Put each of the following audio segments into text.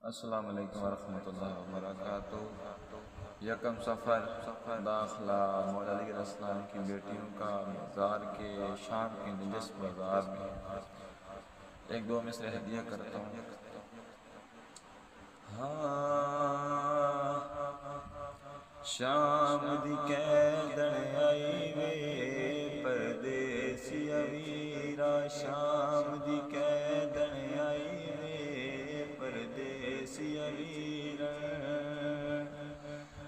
السلام علیکم ورحمۃ اللہ وبرکاتہ۔ یکم سفر داخلہ مولا علی السلام کی بیٹیوں کا مزار کے شام کے دلچسپ بازار میں ایک دو مصرے ہدیہ کرتا ہوں۔ شام دی کیدن آئی وے پردیسی ویرا، شام دی کیدن آئی وے پردیسی ویرا،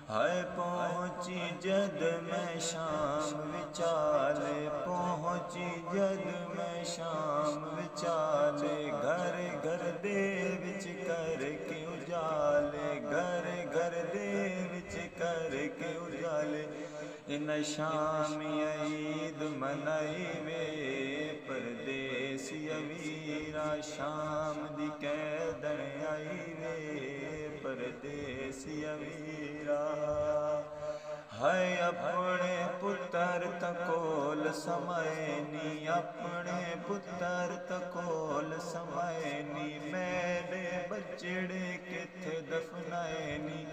ہائے پہنچی جد میں شام وچالے، پہنچی جد میں شام وچالے، گھر گھر دے وچ کر کے اجالے، گھر گھر دے وچ کر کے اجالے، ان شامی عید منائی وے پردیسی ویرا، شام دی کیدن آئی وے پردیسی ویرا، ہائے اپنے پتر تکول سمائنی، اپنے پتر تکول سمائنی، میرے بچڑے کتھے دفنائنی،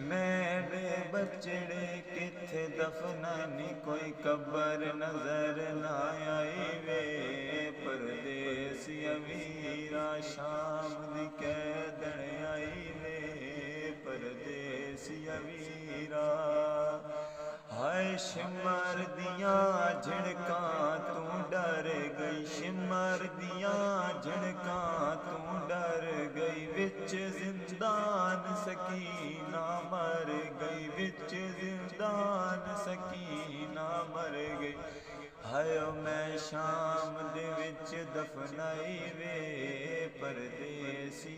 میرے بچڑے کتھے دفنائنی، کوئی قبر نظر نہ آئی وے پردیسی ویرا، شام دی کیدن آئی وے پردیسی ویرا، ہائے شمر دیاں جھڑکاں تو ڈر گئی، شمر دیاں جھڑکاں تو ڈر گئی، وچ زندان سکینہ مر گئی، وچ زندان سکینہ مر گئی، ہائے میں شام دے وچ دفنائی وے پردیسی